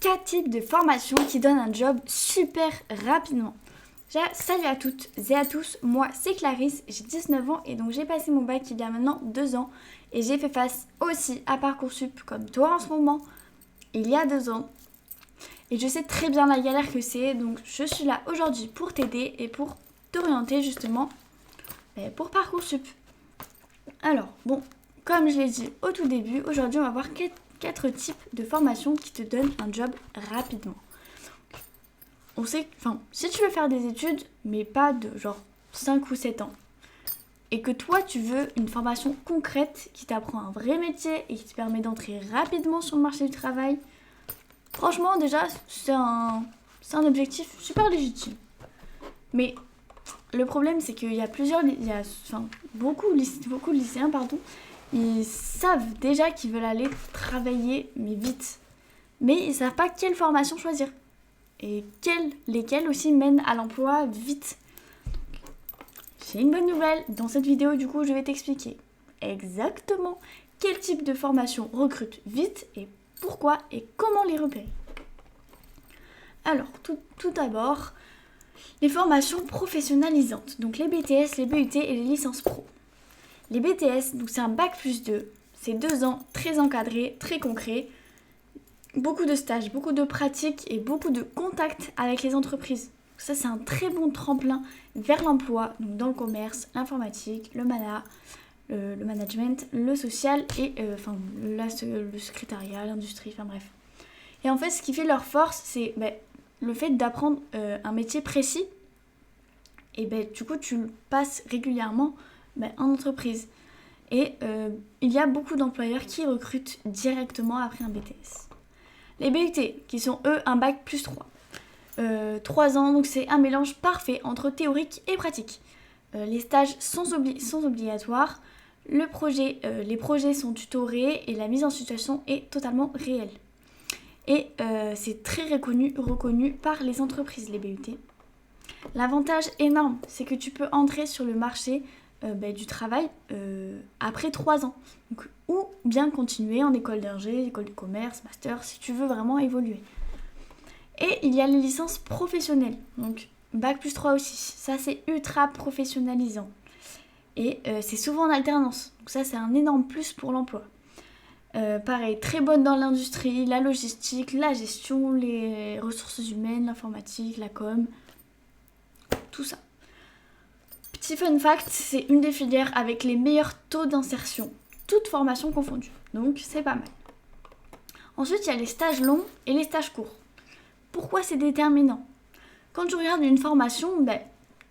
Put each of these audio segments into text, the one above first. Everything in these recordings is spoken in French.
4 types de formations qui donnent un job super rapidement. Salut à toutes et à tous, moi c'est Clarisse, j'ai 19 ans et donc j'ai passé mon bac il y a maintenant 2 ans et j'ai fait face aussi à Parcoursup comme toi en ce moment, il y a 2 ans. Et je sais très bien la galère que c'est, donc je suis là aujourd'hui pour t'aider et pour t'orienter justement pour Parcoursup. Alors bon, comme je l'ai dit au tout début, aujourd'hui on va voir 4 types de formations qui te donnent un job rapidement. On sait, si tu veux faire des études, mais pas de genre 5 ou 7 ans, et que toi tu veux une formation concrète qui t'apprend un vrai métier et qui te permet d'entrer rapidement sur le marché du travail, franchement déjà c'est un objectif super légitime. Mais le problème c'est qu'il y a beaucoup de lycéens, ils savent déjà qu'ils veulent aller travailler mais vite. Mais ils savent pas quelle formation choisir. Et lesquelles aussi mènent à l'emploi vite. J'ai une bonne nouvelle, dans cette vidéo du coup je vais t'expliquer exactement quel type de formation recrute vite et pourquoi et comment les repérer. Alors tout d'abord, les formations professionnalisantes, donc les BTS, les BUT et les licences pro. Les BTS, donc c'est un bac+2, c'est 2 ans, très encadré, très concret. Beaucoup de stages, beaucoup de pratiques et beaucoup de contacts avec les entreprises. Ça, c'est un très bon tremplin vers l'emploi, donc dans le commerce, l'informatique, le management, le social et le secrétariat, l'industrie, bref. Et en fait, ce qui fait leur force, c'est le fait d'apprendre un métier précis. Et du coup, tu le passes régulièrement en entreprise. Et il y a beaucoup d'employeurs qui recrutent directement après un BTS. Les BUT, qui sont eux un bac+3. 3 ans, donc c'est un mélange parfait entre théorique et pratique. Les stages sont obligatoires, les projets sont tutorés et la mise en situation est totalement réelle. Et c'est très reconnu par les entreprises, les BUT. L'avantage énorme, c'est que tu peux entrer sur le marché du travail après 3 ans. Donc, ou bien continuer en école d'ingé, école de commerce, master, si tu veux vraiment évoluer. Et il y a les licences professionnelles, donc bac+3 aussi. Ça, c'est ultra professionnalisant. Et c'est souvent en alternance. Donc ça, c'est un énorme plus pour l'emploi. Pareil, très bonne dans l'industrie, la logistique, la gestion, les ressources humaines, l'informatique, la com, tout ça. Petit fun fact, c'est une des filières avec les meilleurs taux d'insertion, toutes formations confondues, donc c'est pas mal. Ensuite, il y a les stages longs et les stages courts. Pourquoi c'est déterminant ? Quand tu regardes une formation, il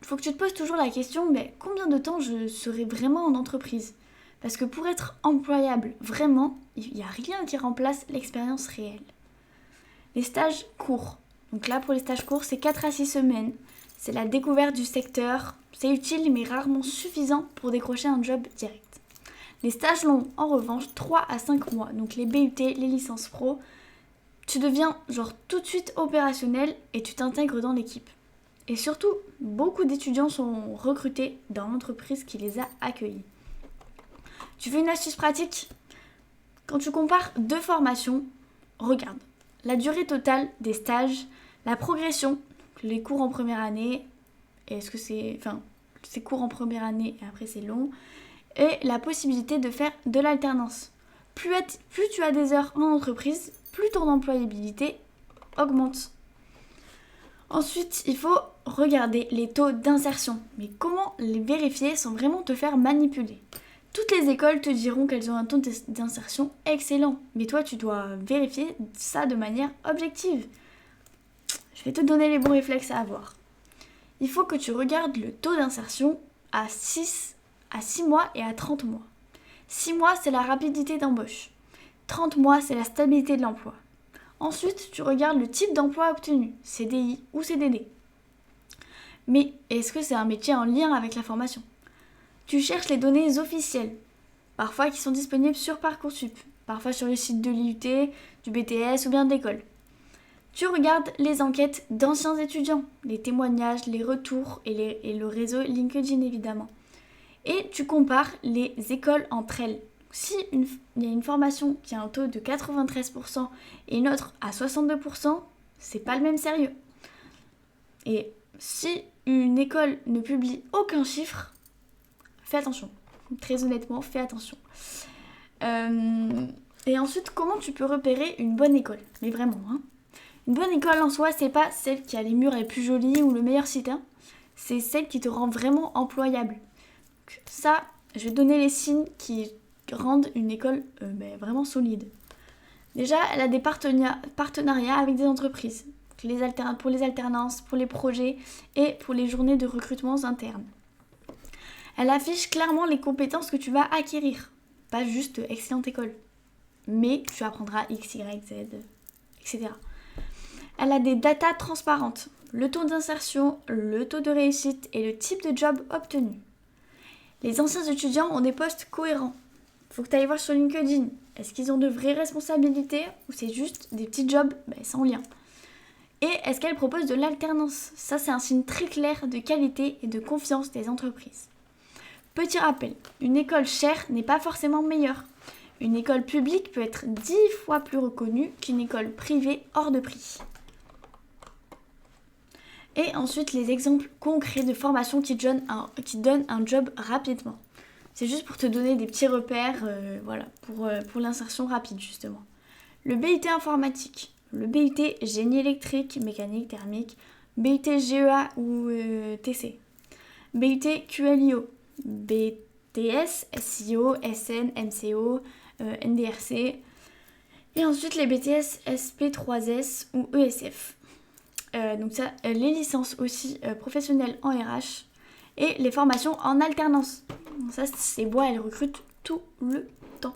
faut que tu te poses toujours la question, combien de temps je serai vraiment en entreprise ? Parce que pour être employable vraiment, il n'y a rien qui remplace l'expérience réelle. Les stages courts. Donc là, pour les stages courts, c'est 4 à 6 semaines. C'est la découverte du secteur. C'est utile, mais rarement suffisant pour décrocher un job direct. Les stages longs, en revanche, 3 à 5 mois. Donc les BUT, les licences pro, tu deviens tout de suite opérationnel et tu t'intègres dans l'équipe. Et surtout, beaucoup d'étudiants sont recrutés dans l'entreprise qui les a accueillis. Tu veux une astuce pratique ? Quand tu compares 2 formations, regarde la durée totale des stages, la progression, les cours en première année, est-ce que c'est cours en première année et après c'est long, et la possibilité de faire de l'alternance. Plus tu as des heures en entreprise, plus ton employabilité augmente. Ensuite, il faut regarder les taux d'insertion. Mais comment les vérifier sans vraiment te faire manipuler ? Toutes les écoles te diront qu'elles ont un taux d'insertion excellent, mais toi tu dois vérifier ça de manière objective. Je vais te donner les bons réflexes à avoir. Il faut que tu regardes le taux d'insertion à 6 mois et à 30 mois. 6 mois, c'est la rapidité d'embauche. 30 mois, c'est la stabilité de l'emploi. Ensuite, tu regardes le type d'emploi obtenu, CDI ou CDD. Mais est-ce que c'est un métier en lien avec la formation ? Tu cherches les données officielles, parfois qui sont disponibles sur Parcoursup, parfois sur le site de l'IUT, du BTS ou bien de l'école. Tu regardes les enquêtes d'anciens étudiants, les témoignages, les retours et le réseau LinkedIn évidemment. Et tu compares les écoles entre elles. Si il y a une formation qui a un taux de 93% et une autre à 62%, c'est pas le même sérieux. Et si une école ne publie aucun chiffre, fais attention. Très honnêtement, fais attention. Et ensuite, comment tu peux repérer une bonne école? Mais vraiment, hein. Une bonne école en soi, c'est pas celle qui a les murs les plus jolis ou le meilleur site, hein. C'est celle qui te rend vraiment employable. Donc, ça, je vais te donner les signes qui rendent une école vraiment solide. Déjà, elle a des partenariats avec des entreprises. Pour les alternances, pour les projets et pour les journées de recrutement internes. Elle affiche clairement les compétences que tu vas acquérir. Pas juste excellente école. Mais tu apprendras X, Y, Z, etc. Elle a des datas transparentes. Le taux d'insertion, le taux de réussite et le type de job obtenu. Les anciens étudiants ont des postes cohérents. Faut que tu ailles voir sur LinkedIn. Est-ce qu'ils ont de vraies responsabilités ou c'est juste des petits jobs sans lien? Et est-ce qu'elle propose de l'alternance? Ça, c'est un signe très clair de qualité et de confiance des entreprises. Petit rappel, une école chère n'est pas forcément meilleure. Une école publique peut être 10 fois plus reconnue qu'une école privée hors de prix. Et ensuite, les exemples concrets de formation qui donnent un job rapidement. C'est juste pour te donner des petits repères pour l'insertion rapide, justement. Le BUT informatique, le BUT génie électrique, mécanique, thermique, BUT GEA ou TC, BUT QLIO, BTS, SIO, SN, MCO, NDRC, et ensuite les BTS SP3S ou ESF. Donc ça, les licences aussi professionnelles en RH et les formations en alternance. Donc ça, c'est bois, elles recrutent tout le temps.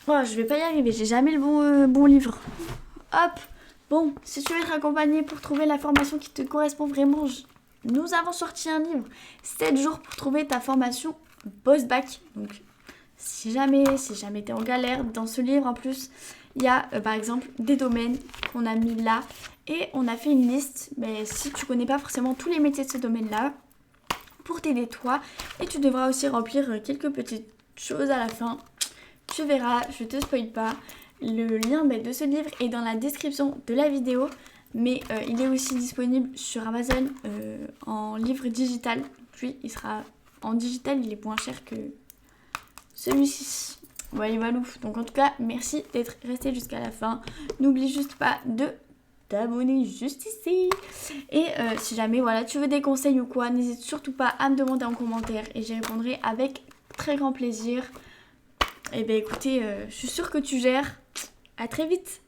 Oh, je vais pas y arriver, j'ai jamais le bon livre. Hop, bon, si tu veux être accompagné pour trouver la formation qui te correspond vraiment, nous avons sorti un livre, 7 jours pour trouver ta formation post-bac. Donc, si jamais t'es en galère, dans ce livre en plus, il y a par exemple des domaines qu'on a mis là et on a fait une liste. Mais si tu connais pas forcément tous les métiers de ce domaine-là, pour t'aider toi, et tu devras aussi remplir quelques petites choses à la fin. Tu verras, je te spoil pas. Le lien de ce livre est dans la description de la vidéo, mais il est aussi disponible sur Amazon en livre digital. Puis il sera en digital, il est moins cher que celui-ci. Voilà. Donc en tout cas, merci d'être resté jusqu'à la fin. N'oublie juste pas de t'abonner juste ici. Et si jamais tu veux des conseils ou quoi, n'hésite surtout pas à me demander en commentaire et j'y répondrai avec très grand plaisir. Et écoutez, je suis sûre que tu gères. À très vite.